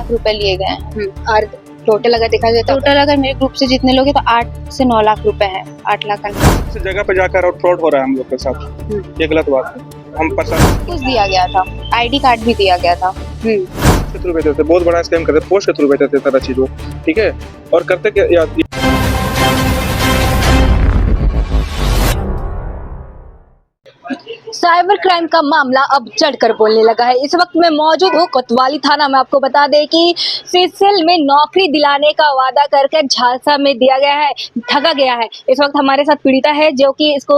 लाख रुपए लिए गए हैं। और टोटल अगर देखा जाए तो टोटल अगर मेरे ग्रुप से जितने लोग हैं तो 8 से 9 लाख रुपए है। 8 लाख का इस जगह पे जाकर और फ्रॉड हो रहा है हम लोग के साथ, ये गलत बात है। हम कुछ दिया गया था, आईडी कार्ड भी दिया गया था। के थ्रू भेजते थे, बहुत बड़ा स्कैम करते, पोस्ट के थ्रू भेजते थे सारा चीज वो, ठीक है। और करते क्या साइबर क्राइम का मामला अब चढ़कर बोलने लगा है। इस वक्त मैं मौजूद हूँ कोतवाली थाना में। आपको बता दें कि सीसीएल में नौकरी दिलाने का वादा करके झांसा में दिया गया है, ठगा गया है। इस वक्त हमारे साथ पीड़िता है जो कि इसको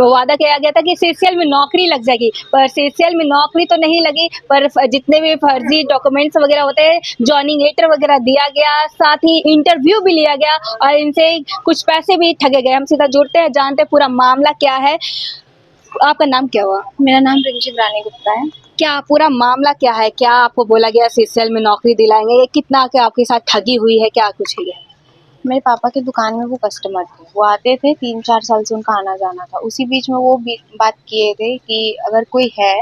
वादा किया गया था कि सीसीएल में नौकरी लग जाएगी, पर सीसीएल में नौकरी तो नहीं लगी, पर जितने भी फर्जी डॉक्यूमेंट्स वगैरह होते हैं, जॉइनिंग लेटर वगैरह दिया गया, साथ ही इंटरव्यू भी लिया गया और इनसे कुछ पैसे भी ठगे गए। हम सीधा जुड़ते हैं, जानते हैं पूरा मामला क्या है। आपका नाम क्या हुआ? मेरा नाम रिंचित रानी गुप्ता है। क्या पूरा मामला क्या है? क्या आपको बोला गया सीसीएल में नौकरी दिलाएंगे? ये कितना के आपके साथ ठगी हुई है? क्या कुछ है? मेरे पापा की दुकान में वो कस्टमर थे, वो आते थे, 3-4 साल से उनका आना जाना था। उसी बीच में वो बात किए थे कि अगर कोई है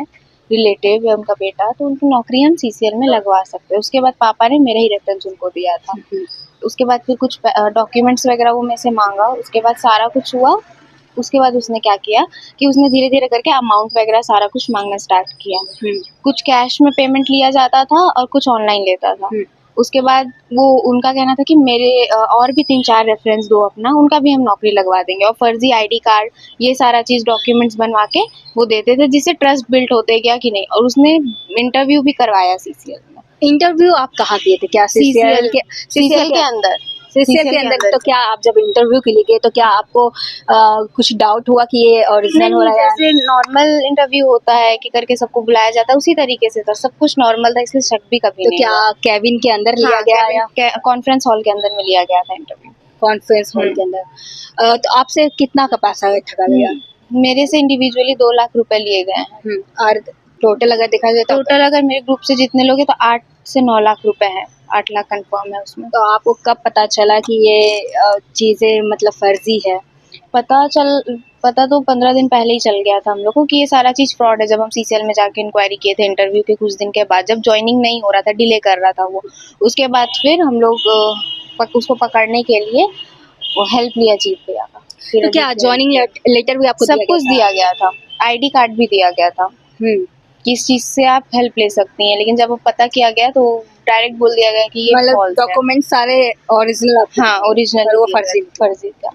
रिलेटिव या उनका बेटा तो उनकी नौकरी हम सीसीएल में लगवा सकते हैं। उसके बाद पापा ने मेरा ही रेफरेंस उनको दिया था। उसके बाद फिर कुछ डॉक्यूमेंट्स वगैरह वो मेरे से मांगा। उसके बाद सारा कुछ हुआ। उसके बाद उसने क्या किया कि उसने धीरे धीरे करके अमाउंट वगैरह सारा कुछ मांगना स्टार्ट किया। कुछ कैश में पेमेंट लिया जाता था और कुछ ऑनलाइन लेता था। उसके बाद वो उनका कहना था कि मेरे और भी 3-4 रेफरेंस दो अपना, उनका भी हम नौकरी लगवा देंगे। और फर्जी आईडी कार्ड ये सारा चीज़ डॉक्यूमेंट्स बनवा के वो देते थे, जिससे ट्रस्ट बिल्ड होते गया कि नहीं। और उसने इंटरव्यू भी करवाया सीसीएल में। इंटरव्यू आप कहाँ दिए थे? क्या सीसीएल के अंदर? सीसीएल के अंदर। तो क्या आप जब इंटरव्यू के लिए गए तो क्या आपको कुछ डाउट हुआ कि ये ओरिजिनल हो रहा है? जैसे नॉर्मल इंटरव्यू होता है कि करके सबको बुलाया जाता है, उसी तरीके से था। सब कुछ नॉर्मल था, इसलिए शक भी कभी तो नहीं क्या हुआ। कैबिन के अंदर लिया गया या कॉन्फ्रेंस हॉल के अंदर में लिया गया था इंटरव्यू। कॉन्फ्रेंस हॉल के अंदर? तो आपसे कितना का पैसा ठगा गया? मेरे से इंडिविजुअली 2 लाख रुपए लिए गए हैं। और टोटल अगर देखा जाए तो टोटल अगर मेरे ग्रुप से जितने लोग हैं तो 8 से 9 लाख रुपए है। 8 लाख कंफर्म है उसमें। तो आपको कब पता चला कि ये चीजें मतलब फर्जी है? पता तो 15 दिन पहले ही चल गया था हम लोग को कि ये सारा चीज़ फ्रॉड है। जब हम सीसीएल में जाके इंक्वायरी किए थे इंटरव्यू के कुछ दिन के बाद, जब ज्वाइनिंग नहीं हो रहा था, डिले कर रहा था वो, उसके बाद फिर हम लोग उसको पकड़ने के लिए वो हेल्प लिया चीफ भैया का। तो क्या ज्वाइनिंग लेटर भी आपको सब कुछ दिया गया था, आईडी कार्ड भी दिया गया था किस चीज़ से आप हेल्प ले सकती हैं। लेकिन जब वो पता किया गया तो डायरेक्ट बोल दिया गया कि ये मतलब डॉक्यूमेंट सारे ओरिजिनल? हाँ, ओरिजिनल, वो फर्जी था।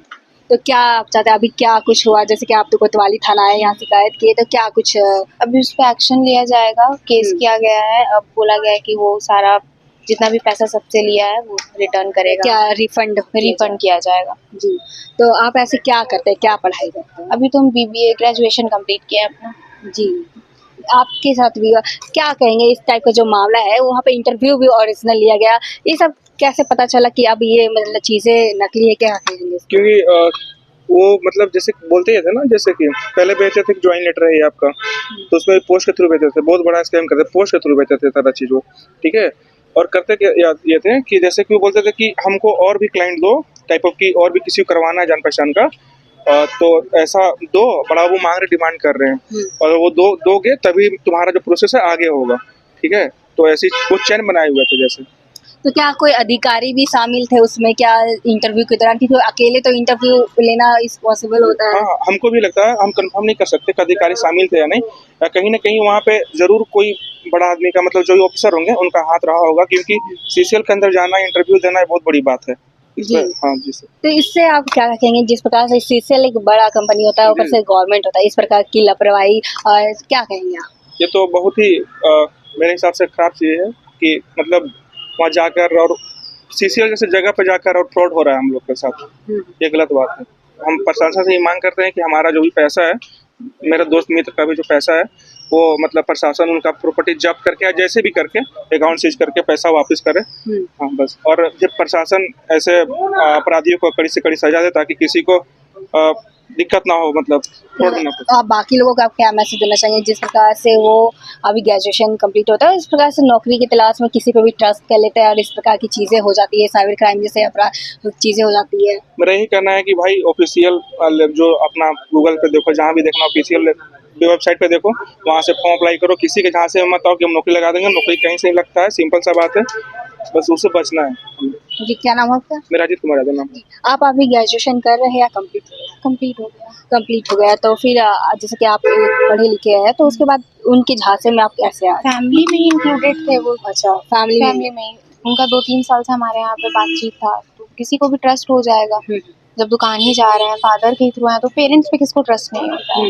तो क्या आप चाहते हैं? अभी क्या कुछ हुआ? जैसे कि आप तो कोतवाली थाना है, यहाँ शिकायत किए, तो क्या कुछ अभी उस पर एक्शन लिया जाएगा। केस किया गया है। अब बोला गया है कि वो सारा जितना भी पैसा सबसे लिया है वो रिटर्न करेगा। क्या रिफंड किया जाएगा जी। तो आप ऐसे क्या करते हैं? क्या पढ़ाई करते हैं? अभी तो हम बीबीए ग्रेजुएशन कंप्लीट किया है अपना। जी। आपके साथ भी क्या कहेंगे इस टाइप का जो मामला है? वहाँ पे इंटरव्यू भी ओरिजिनल लिया गया, ये सब कैसे पता चला कि अब ये मतलब चीजें नकली है? क्या कहेंगे? क्योंकि वो मतलब जैसे बोलते ही थे ना, जैसे कि पहले भेजते थे कि ज्वाइन लेटर है ये आपका, तो उसमें पोस्ट के थ्रू भेजते थे, बहुत बड़ा स्कैम करते, पोस्ट के थ्रू भेजते थे सारा चीज वो, ठीक है। और करते क्या ये थे कि जैसे कि वो बोलते थे कि हमको और भी क्लाइंट दो, टाइप ऑफ की और भी किसी को करवाना है जान पहचान का, तो ऐसा दो, बड़ा वो मांग रहे, डिमांड कर रहे हैं, और वो दोगे तभी तुम्हारा जो प्रोसेस है आगे होगा, ठीक है। तो ऐसी वो चैन बनाए हुए थे जैसे। तो क्या कोई अधिकारी भी शामिल थे उसमें क्या इंटरव्यू के दौरान? क्योंकि अकेले तो इंटरव्यू लेना इस पॉसिबल होता है। हाँ, हमको भी लगता है, हम कंफर्म नहीं कर सकते कि अधिकारी शामिल थे या नहीं। कहीं ना कहीं वहाँ पे जरूर कोई बड़ा आदमी का, मतलब जो ऑफिसर होंगे उनका हाथ रहा होगा, क्योंकि सीसीएल के अंदर जाना, इंटरव्यू देना बहुत बड़ी बात है। जी। हाँ जी सर। तो इससे आप क्या कहेंगे? जिस प्रकार से सीसीएल एक बड़ा कंपनी होता है, ऊपर से गवर्नमेंट होता है, इस प्रकार की लापरवाही और क्या कहेंगे आप? ये तो बहुत ही मेरे हिसाब से खराब चीज़ है कि मतलब वहाँ जाकर और सीसीएल जैसे जगह पे जाकर और फ्रॉड हो रहा है हम लोग के साथ, ये गलत बात है। हम प्रशासन से ये मांग करते हैं कि हमारा जो भी पैसा है, मेरे दोस्त मित्र का भी जो पैसा है, वो मतलब प्रशासन उनका प्रॉपर्टी जब्त करके या जैसे भी करके अकाउंट सीज करके पैसा वापस करे। हाँ बस। और जब प्रशासन ऐसे अपराधियों को कड़ी से कड़ी सजा दे ताकि किसी को दिक्कत ना हो, मतलब फ्रॉड ना हो। आप बाकी लोगों को आप क्या मैसेज देना चाहेंगे जिस प्रकार से वो अभी ग्रेजुएशन कंप्लीट होता है, इस प्रकार से नौकरी की तलाश में किसी पे भी ट्रस्ट कर लेते हैं और इस प्रकार की चीजें हो जाती है, साइबर क्राइम जैसे अपराध चीजें हो जाती है? मेरा यही कहना है कि भाई ऑफिशियल जो अपना गूगल पे देखो, जहाँ भी देखना ऑफिशियल वेबसाइट पे देखो, वहाँ से फॉर्म अप्लाई करो। किसी के जहाँ से मत आओ कि हम नौकरी लगा देंगे, नौकरी कहीं से नहीं लगता है, सिंपल सा बात है, बस उससे बचना है। जी, क्या नाम है आपका? मेरा अजीत कुमार यादव नाम है। आप अभी ग्रेजुएशन कर रहे हैं या कंप्लीट हो गया? कंप्लीट हो गया। कंप्लीट हो गया, तो फिर जैसे कि आप पढ़े लिखे हैं, तो उसके बाद उनके झांसे में आप कैसे आए? फैमिली में ही इंक्लूडेड थे वो। अच्छा, फैमिली फैमिली में ही उनका 2-3 साल से हमारे यहाँ पे बातचीत था, तो किसी को भी ट्रस्ट हो जाएगा। जब दुकान ही जा रहे हैं, फादर के थ्रू हैं, तो पेरेंट्स पे किसको ट्रस्ट नहीं होता है।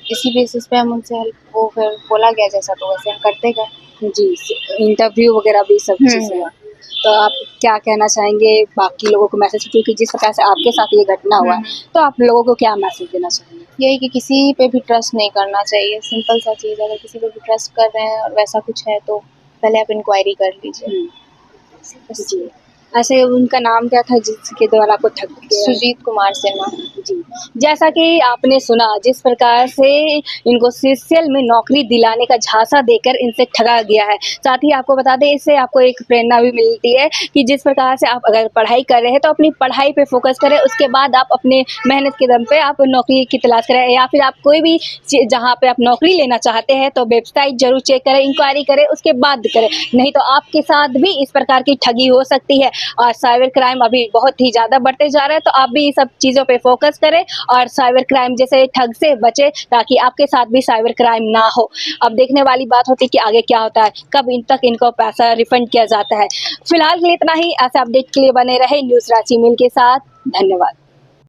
इसी बेसिस पे हम उनसे हेल्प, वो फिर बोला गया जैसा तो वैसे हम करते गए। जी, इंटरव्यू वगैरह भी सब चीज़ें हैं। तो आप क्या कहना चाहेंगे बाकी लोगों को मैसेज, क्योंकि जिस प्रकार से आपके साथ ये घटना हुआ है, तो आप लोगों को क्या मैसेज देना चाहेंगे? यही कि किसी पे भी ट्रस्ट नहीं करना चाहिए, सिंपल सा चीज़। अगर किसी पे भी ट्रस्ट कर रहे हैं और वैसा कुछ है तो पहले आप इंक्वायरी कर लीजिए। जी, ऐसे उनका नाम क्या था जिसके द्वारा आपको ठग किया? सुजीत कुमार सिन्हा। जी, जैसा कि आपने सुना, जिस प्रकार से इनको सीसीएल में नौकरी दिलाने का झांसा देकर इनसे ठगा गया है। साथ ही आपको बता दें, इससे आपको एक प्रेरणा भी मिलती है कि जिस प्रकार से आप अगर पढ़ाई कर रहे हैं तो अपनी पढ़ाई पे फोकस करें, उसके बाद आप अपने मेहनत के दम पे आप नौकरी की तलाश करें, या फिर आप कोई भी जहाँ पे आप नौकरी लेना चाहते हैं तो वेबसाइट जरूर चेक करें, इंक्वायरी करें, उसके बाद करें, नहीं तो आपके साथ भी इस प्रकार की ठगी हो सकती है। और साइबर क्राइम अभी बहुत ही ज़्यादा बढ़ते जा रहे हैं, तो आप भी सब चीज़ों पे फोकस करें और साइबर क्राइम जैसे ठग से बचे, ताकि आपके साथ भी साइबर क्राइम ना हो। अब देखने वाली बात होती है कि आगे क्या होता है, कब इन तक इनको पैसा रिफंड किया जाता है। फिलहाल के लिए इतना ही। ऐसे अपडेट के लिए बने रहे न्यूज़ रांची मिल के साथ। धन्यवाद।